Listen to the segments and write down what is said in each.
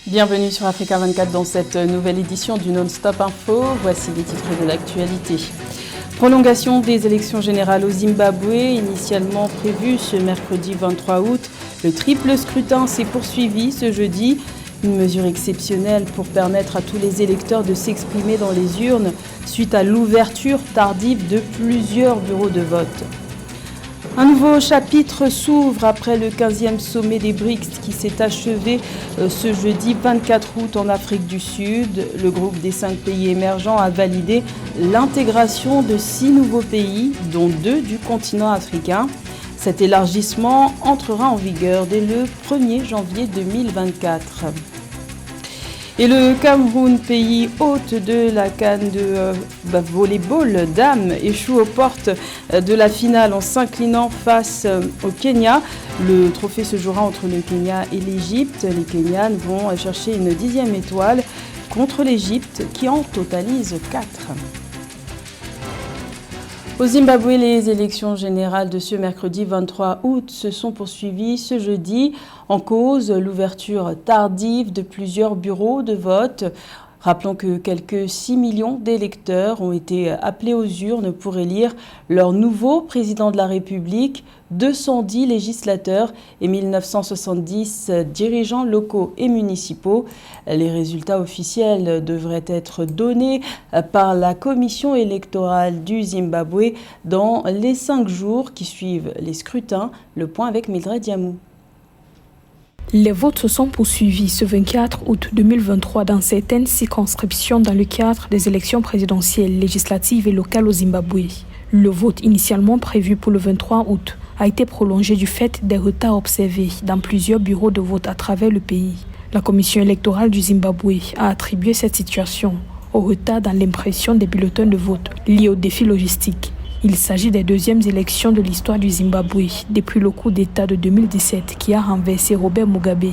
Bienvenue sur Africa 24 dans cette nouvelle édition du Non-Stop Info. Voici les titres de l'actualité. Prolongation des élections générales au Zimbabwe, initialement prévue ce mercredi 23 août. Le triple scrutin s'est poursuivi ce jeudi. Une mesure exceptionnelle pour permettre à tous les électeurs de s'exprimer dans les urnes suite à l'ouverture tardive de plusieurs bureaux de vote. Un nouveau chapitre s'ouvre après le 15e sommet des BRICS qui s'est achevé ce jeudi 24 août en Afrique du Sud. Le groupe des 5 pays émergents a validé l'intégration de 6 nouveaux pays, dont 2 du continent africain. Cet élargissement entrera en vigueur dès le 1er janvier 2024. Et le Cameroun, pays hôte de la CAN de volleyball dames, échoue aux portes de la finale en s'inclinant face au Kenya. Le trophée se jouera entre le Kenya et l'Égypte. Les Kenyanes vont chercher une 10e étoile contre l'Égypte qui en totalise 4. Au Zimbabwe, les élections générales de ce mercredi 23 août se sont poursuivies ce jeudi. En cause, l'ouverture tardive de plusieurs bureaux de vote. Rappelons que quelques 6 millions d'électeurs ont été appelés aux urnes pour élire leur nouveau président de la République, 210 législateurs et 1970 dirigeants locaux et municipaux. Les résultats officiels devraient être donnés par la commission électorale du Zimbabwe dans les 5 jours qui suivent les scrutins. Le point avec Mildred Diamou. Les votes se sont poursuivis ce 24 août 2023 dans certaines circonscriptions dans le cadre des élections présidentielles, législatives et locales au Zimbabwe. Le vote initialement prévu pour le 23 août a été prolongé du fait des retards observés dans plusieurs bureaux de vote à travers le pays. La commission électorale du Zimbabwe a attribué cette situation au retard dans l'impression des bulletins de vote liés aux défis logistiques. Il s'agit des deuxièmes élections de l'histoire du Zimbabwe depuis le coup d'État de 2017 qui a renversé Robert Mugabe.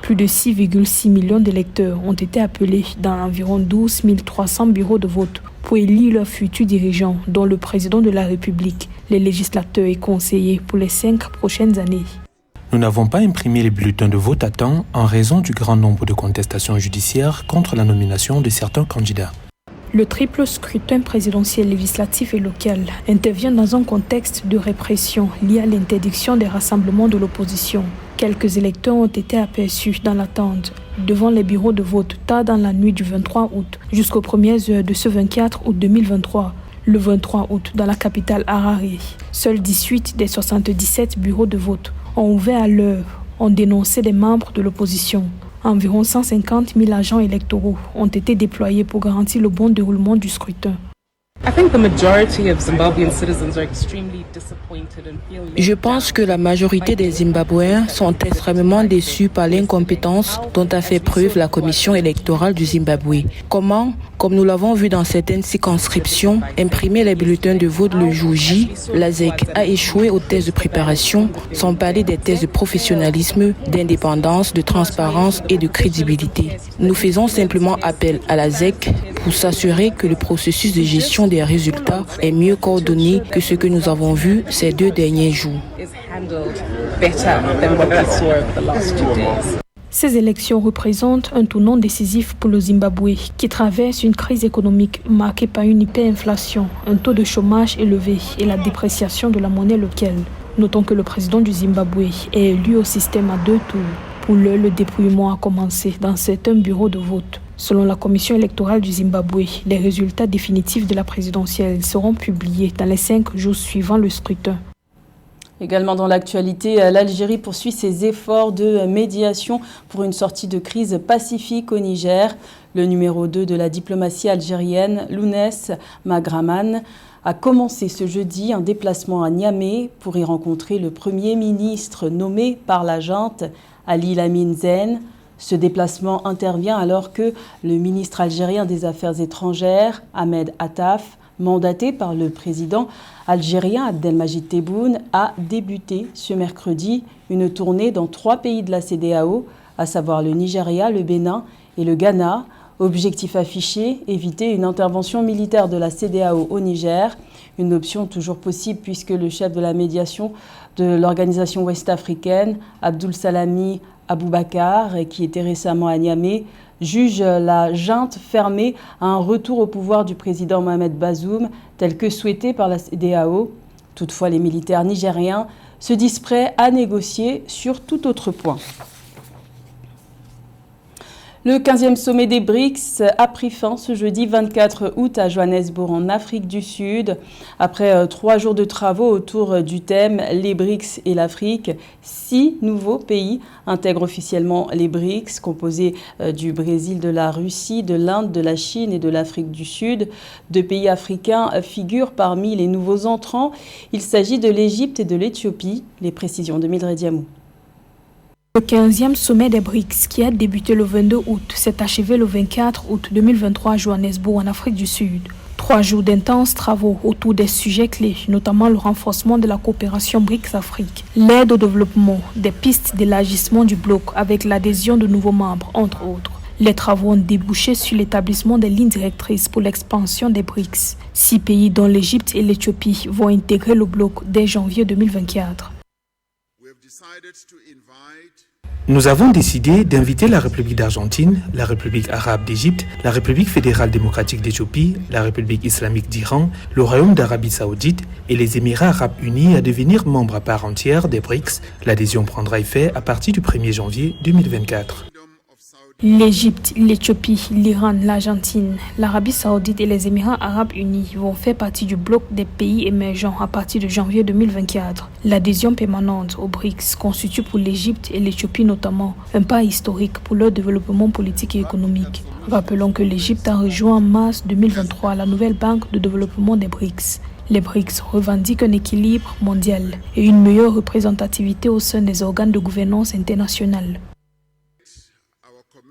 Plus de 6,6 millions d'électeurs ont été appelés dans environ 12 300 bureaux de vote pour élire leurs futurs dirigeants, dont le président de la République, les législateurs et conseillers pour les 5 prochaines années. Nous n'avons pas imprimé les bulletins de vote à temps en raison du grand nombre de contestations judiciaires contre la nomination de certains candidats. Le triple scrutin présidentiel, législatif et local intervient dans un contexte de répression lié à l'interdiction des rassemblements de l'opposition. Quelques électeurs ont été aperçus dans l'attente devant les bureaux de vote tard dans la nuit du 23 août jusqu'aux premières heures de ce 24 août 2023. Le 23 août, dans la capitale Harare, seuls 18 des 77 bureaux de vote ont ouvert à l'heure, ont dénoncé des membres de l'opposition. Environ 150 000 agents électoraux ont été déployés pour garantir le bon déroulement du scrutin. Je pense que la majorité des Zimbabwéens sont extrêmement déçus par l'incompétence dont a fait preuve la commission électorale du Zimbabwe. Comment, comme nous l'avons vu dans certaines circonscriptions, imprimer les bulletins de vote le jour J, la ZEC a échoué aux tests de préparation, sans parler des tests de professionnalisme, d'indépendance, de transparence et de crédibilité. Nous faisons simplement appel à la ZEC pour s'assurer que le processus de gestion des résultats est mieux coordonné que ce que nous avons vu ces 2 derniers jours. Ces élections représentent un tournant décisif pour le Zimbabwe, qui traverse une crise économique marquée par une hyperinflation, un taux de chômage élevé et la dépréciation de la monnaie locale. Notons que le président du Zimbabwe est élu au système à 2 tours. Pour l'heure, le dépouillement a commencé dans certains bureaux de vote. Selon la commission électorale du Zimbabwe, les résultats définitifs de la présidentielle seront publiés dans les 5 jours suivant le scrutin. Également dans l'actualité, l'Algérie poursuit ses efforts de médiation pour une sortie de crise pacifique au Niger. Le numéro 2 de la diplomatie algérienne, Lounès Magraman, a commencé ce jeudi un déplacement à Niamey pour y rencontrer le Premier ministre nommé par la junte, Ali Lamine Zen. Ce déplacement intervient alors que le ministre algérien des Affaires étrangères, Ahmed Attaf, mandaté par le président algérien Abdelmajid Tebboune, a débuté ce mercredi une tournée dans 3 pays de la CEDEAO, à savoir le Nigeria, le Bénin et le Ghana. Objectif affiché, éviter une intervention militaire de la CEDEAO au Niger. Une option toujours possible puisque le chef de la médiation de l'organisation ouest-africaine, Abdul Salami Aboubacar, qui était récemment à Niamey, juge la junte fermée à un retour au pouvoir du président Mohamed Bazoum, tel que souhaité par la CEDEAO. Toutefois, les militaires nigériens se disent prêts à négocier sur tout autre point. Le 15e sommet des BRICS a pris fin ce jeudi 24 août à Johannesburg en Afrique du Sud. Après 3 jours de travaux autour du thème « Les BRICS et l'Afrique », 6 nouveaux pays intègrent officiellement les BRICS, composés du Brésil, de la Russie, de l'Inde, de la Chine et de l'Afrique du Sud. 2 pays africains figurent parmi les nouveaux entrants. Il s'agit de l'Égypte et de l'Éthiopie. Les précisions de Mildred Diamou. Le 15e sommet des BRICS, qui a débuté le 22 août, s'est achevé le 24 août 2023 à Johannesburg, en Afrique du Sud. 3 jours d'intenses travaux autour des sujets clés, notamment le renforcement de la coopération BRICS-Afrique, l'aide au développement, des pistes d'élargissement du bloc avec l'adhésion de nouveaux membres, entre autres. Les travaux ont débouché sur l'établissement des lignes directrices pour l'expansion des BRICS. 6 pays, dont l'Égypte et l'Éthiopie, vont intégrer le bloc dès janvier 2024. Nous avons décidé d'inviter la République d'Argentine, la République arabe d'Égypte, la République fédérale démocratique d'Éthiopie, la République islamique d'Iran, le Royaume d'Arabie saoudite et les Émirats arabes unis à devenir membres à part entière des BRICS. L'adhésion prendra effet à partir du 1er janvier 2024. L'Égypte, l'Éthiopie, l'Iran, l'Argentine, l'Arabie saoudite et les Émirats arabes unis vont faire partie du bloc des pays émergents à partir de janvier 2024. L'adhésion permanente aux BRICS constitue pour l'Égypte et l'Éthiopie notamment un pas historique pour leur développement politique et économique. Rappelons que l'Égypte a rejoint en mars 2023 la nouvelle banque de développement des BRICS. Les BRICS revendiquent un équilibre mondial et une meilleure représentativité au sein des organes de gouvernance internationale.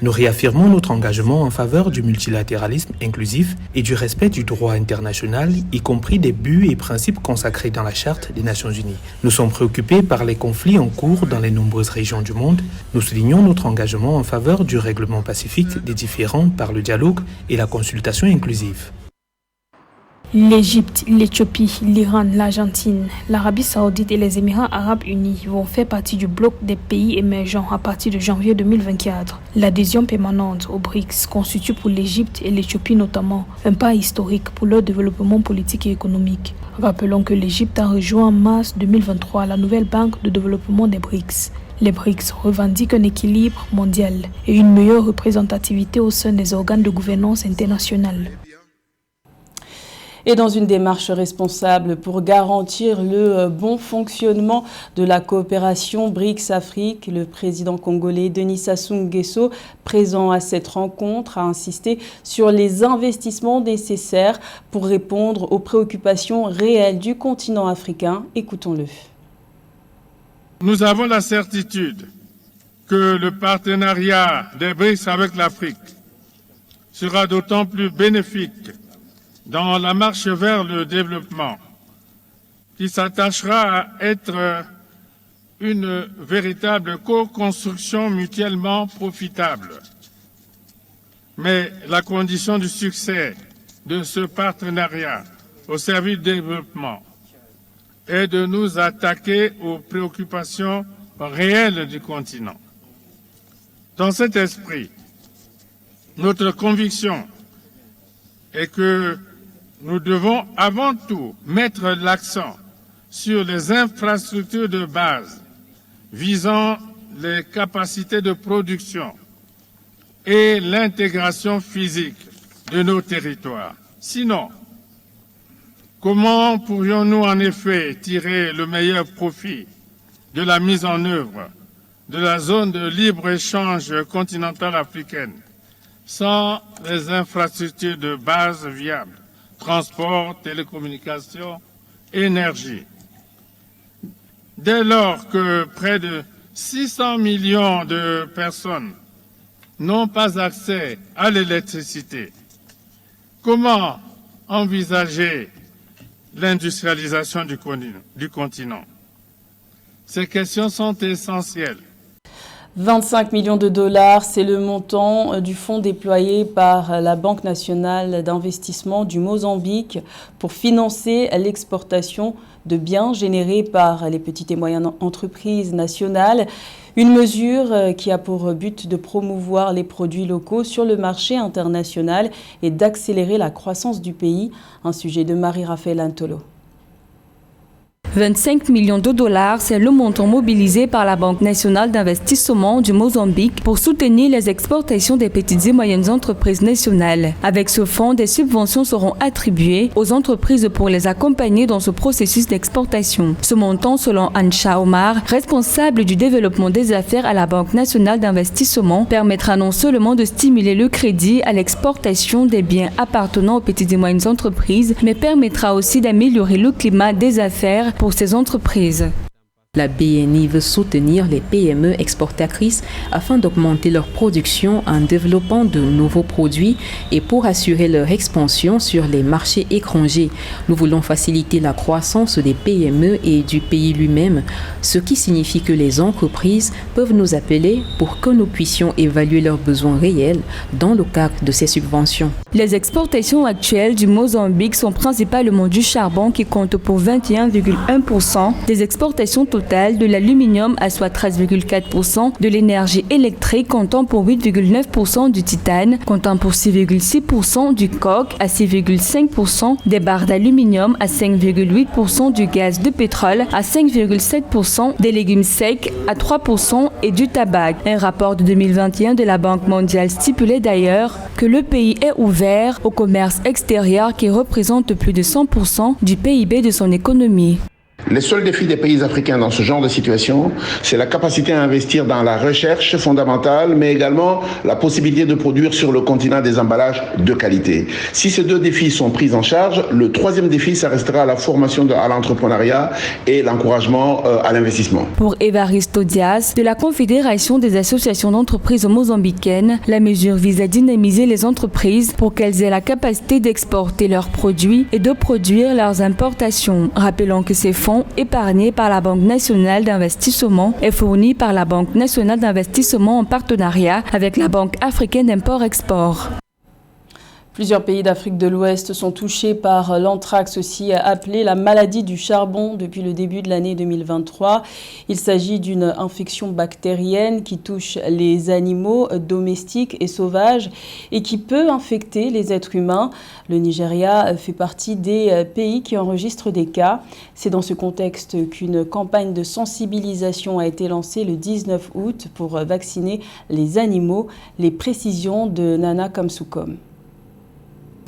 Nous réaffirmons notre engagement en faveur du multilatéralisme inclusif et du respect du droit international, y compris des buts et principes consacrés dans la Charte des Nations Unies. Nous sommes préoccupés par les conflits en cours dans les nombreuses régions du monde. Nous soulignons notre engagement en faveur du règlement pacifique des différends par le dialogue et la consultation inclusive. L'Égypte, l'Éthiopie, l'Iran, l'Argentine, l'Arabie saoudite et les Émirats arabes unis vont faire partie du bloc des pays émergents à partir de janvier 2024. L'adhésion permanente aux BRICS constitue pour l'Égypte et l'Éthiopie notamment un pas historique pour leur développement politique et économique. Rappelons que l'Égypte a rejoint en mars 2023 la nouvelle banque de développement des BRICS. Les BRICS revendiquent un équilibre mondial et une meilleure représentativité au sein des organes de gouvernance internationale. Et dans une démarche responsable pour garantir le bon fonctionnement de la coopération BRICS-Afrique, le président congolais Denis Sassou Nguesso, présent à cette rencontre, a insisté sur les investissements nécessaires pour répondre aux préoccupations réelles du continent africain. Écoutons-le. Nous avons la certitude que le partenariat des BRICS avec l'Afrique sera d'autant plus bénéfique dans la marche vers le développement, qui s'attachera à être une véritable co-construction mutuellement profitable. Mais la condition du succès de ce partenariat au service du développement est de nous attaquer aux préoccupations réelles du continent. Dans cet esprit, notre conviction est que nous devons avant tout mettre l'accent sur les infrastructures de base visant les capacités de production et l'intégration physique de nos territoires. Sinon, comment pourrions-nous en effet tirer le meilleur profit de la mise en œuvre de la zone de libre-échange continentale africaine sans les infrastructures de base viables? Transport, télécommunications, énergie. Dès lors que près de 600 millions de personnes n'ont pas accès à l'électricité, comment envisager l'industrialisation du continent? Ces questions sont essentielles. 25 millions de dollars, c'est le montant du fonds déployé par la Banque nationale d'investissement du Mozambique pour financer l'exportation de biens générés par les petites et moyennes entreprises nationales. Une mesure qui a pour but de promouvoir les produits locaux sur le marché international et d'accélérer la croissance du pays. Un sujet de Marie-Raphaël Antolo. 25 millions de dollars, c'est le montant mobilisé par la Banque nationale d'investissement du Mozambique pour soutenir les exportations des petites et moyennes entreprises nationales. Avec ce fonds, des subventions seront attribuées aux entreprises pour les accompagner dans ce processus d'exportation. Ce montant, selon Ansha Omar, responsable du développement des affaires à la Banque nationale d'investissement, permettra non seulement de stimuler le crédit à l'exportation des biens appartenant aux petites et moyennes entreprises, mais permettra aussi d'améliorer le climat des affaires pour ces entreprises. La BNI veut soutenir les PME exportatrices afin d'augmenter leur production en développant de nouveaux produits et pour assurer leur expansion sur les marchés étrangers. Nous voulons faciliter la croissance des PME et du pays lui-même, ce qui signifie que les entreprises peuvent nous appeler pour que nous puissions évaluer leurs besoins réels dans le cadre de ces subventions. Les exportations actuelles du Mozambique sont principalement du charbon qui compte pour 21,1% des exportations totales, de l'aluminium à soit 13,4%, de l'énergie électrique comptant pour 8,9%, du titane comptant pour 6,6%, du coke à 6,5%, des barres d'aluminium à 5,8%, du gaz de pétrole à 5,7%, des légumes secs à 3% et du tabac. Un rapport de 2021 de la Banque mondiale stipulait d'ailleurs que le pays est ouvert au commerce extérieur qui représente plus de 100% du PIB de son économie. Les seuls défis des pays africains dans ce genre de situation, c'est la capacité à investir dans la recherche fondamentale, mais également la possibilité de produire sur le continent des emballages de qualité. Si ces deux défis sont pris en charge, le troisième défi, ça restera la formation à l'entrepreneuriat et l'encouragement à l'investissement. Pour Evaristo Diaz, de la Confédération des associations d'entreprises mozambicaines, la mesure vise à dynamiser les entreprises pour qu'elles aient la capacité d'exporter leurs produits et de produire leurs importations. Rappelons que ces fonds épargnés par la Banque nationale d'investissement est fourni par la Banque nationale d'investissement en partenariat avec la Banque africaine d'import-export. Plusieurs pays d'Afrique de l'Ouest sont touchés par l'anthrax, aussi appelée la maladie du charbon, depuis le début de l'année 2023. Il s'agit d'une infection bactérienne qui touche les animaux domestiques et sauvages et qui peut infecter les êtres humains. Le Nigeria fait partie des pays qui enregistrent des cas. C'est dans ce contexte qu'une campagne de sensibilisation a été lancée le 19 août pour vacciner les animaux. Les précisions de Nana Kamsukom.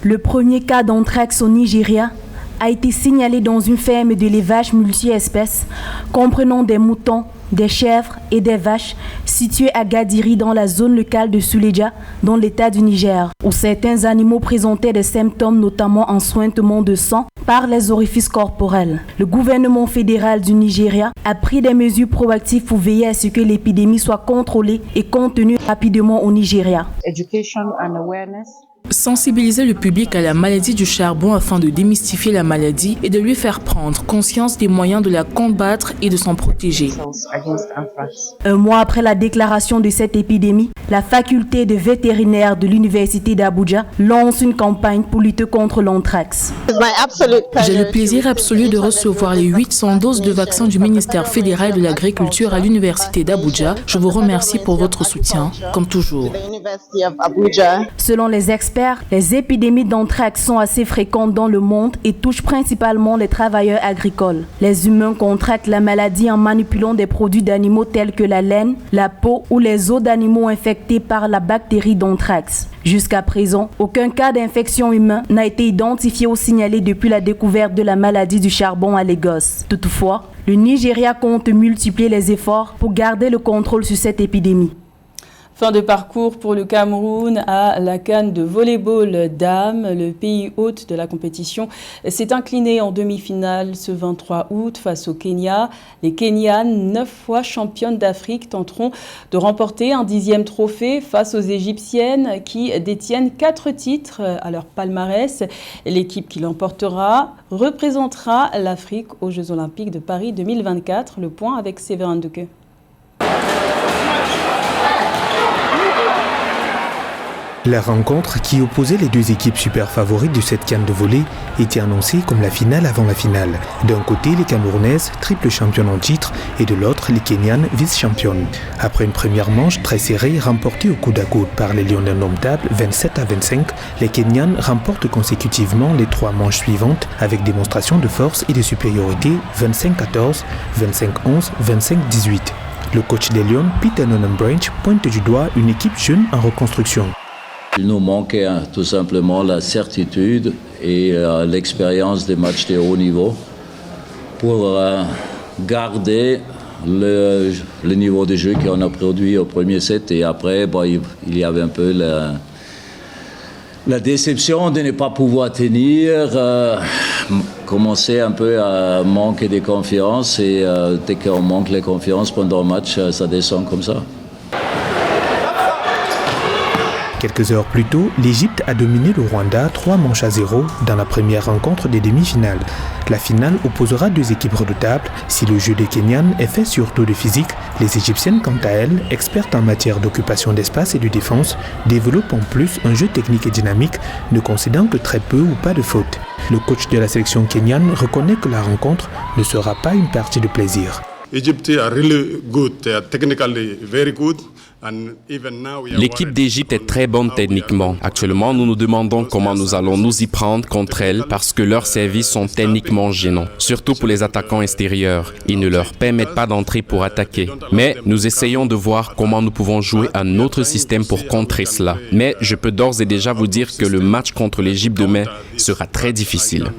Le premier cas d'anthrax au Nigeria a été signalé dans une ferme d'élevage multi-espèces comprenant des moutons, des chèvres et des vaches située à Gadiri dans la zone locale de Suleja dans l'état du Niger, où certains animaux présentaient des symptômes notamment un suintement de sang par les orifices corporels. Le gouvernement fédéral du Nigeria a pris des mesures proactives pour veiller à ce que l'épidémie soit contrôlée et contenue rapidement au Nigeria. Sensibiliser le public à la maladie du charbon afin de démystifier la maladie et de lui faire prendre conscience des moyens de la combattre et de s'en protéger. Un mois après la déclaration de cette épidémie, la faculté de vétérinaire de l'université d'Abuja lance une campagne pour lutter contre l'anthrax. J'ai le plaisir absolu de recevoir les 800 doses de vaccins du ministère fédéral de l'Agriculture à l'université d'Abuja. Je vous remercie pour votre soutien, comme toujours. Selon les experts, les épidémies d'anthrax sont assez fréquentes dans le monde et touchent principalement les travailleurs agricoles. Les humains contractent la maladie en manipulant des produits d'animaux tels que la laine, la peau ou les os d'animaux infectés par la bactérie d'anthrax. Jusqu'à présent, aucun cas d'infection humain n'a été identifié ou signalé depuis la découverte de la maladie du charbon à Lagos. Toutefois, le Nigeria compte multiplier les efforts pour garder le contrôle sur cette épidémie. Fin de parcours pour le Cameroun à la CAN de volleyball dames. Le pays hôte de la compétition s'est incliné en demi-finale ce 23 août face au Kenya. Les Kenyanes, 9 fois championnes d'Afrique, tenteront de remporter un 10e trophée face aux Égyptiennes qui détiennent 4 titres à leur palmarès. L'équipe qui l'emportera représentera l'Afrique aux Jeux Olympiques de Paris 2024. Le point avec Séverin Duque. La rencontre qui opposait les deux équipes super favorites de cette CAN de volley était annoncée comme la finale avant la finale. D'un côté, les Camerounaises, triple championnes en titre, et de l'autre, les Kenyanes, vice-championnes. Après une première manche très serrée, remportée au coude à coude par les Lions indomptables, 27-25, les Kenyanes remportent consécutivement les 3 manches suivantes avec démonstration de force et de supériorité 25-14, 25-11, 25-18. Le coach des Lions, Peter Nonham-Branch, pointe du doigt une équipe jeune en reconstruction. Il nous manquait tout simplement la certitude et l'expérience des matchs de haut niveau pour garder le niveau de jeu qu'on a produit au premier set. Et après, il y avait un peu la déception de ne pas pouvoir tenir, commencer un peu à manquer de confiance. Et dès qu'on manque de confiance pendant le match, ça descend comme ça. Quelques heures plus tôt, l'Égypte a dominé le Rwanda 3-0 dans la première rencontre des demi-finales. La finale opposera 2 équipes redoutables. Si le jeu des Kenyanes est fait surtout de physique, les Égyptiennes, quant à elles, expertes en matière d'occupation d'espace et de défense, développent en plus un jeu technique et dynamique, ne concédant que très peu ou pas de fautes. Le coach de la sélection kenyane reconnaît que la rencontre ne sera pas une partie de plaisir. L'équipe d'Égypte est très bonne techniquement. Actuellement, nous nous demandons comment nous allons nous y prendre contre elle parce que leurs services sont techniquement gênants, surtout pour les attaquants extérieurs. Ils ne leur permettent pas d'entrer pour attaquer. Mais nous essayons de voir comment nous pouvons jouer un autre système pour contrer cela. Mais je peux d'ores et déjà vous dire que le match contre l'Égypte demain sera très difficile.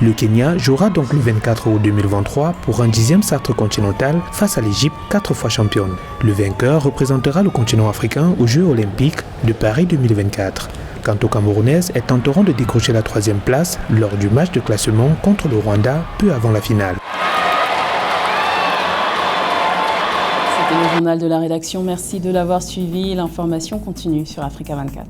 Le Kenya jouera donc le 24 août 2023 pour un 10e sacre continental face à l'Égypte, 4 fois championne. Le vainqueur représentera le continent africain aux Jeux olympiques de Paris 2024. Quant aux Camerounaises, elles tenteront de décrocher la 3e place lors du match de classement contre le Rwanda peu avant la finale. C'était le journal de la rédaction. Merci de l'avoir suivi. L'information continue sur Africa 24.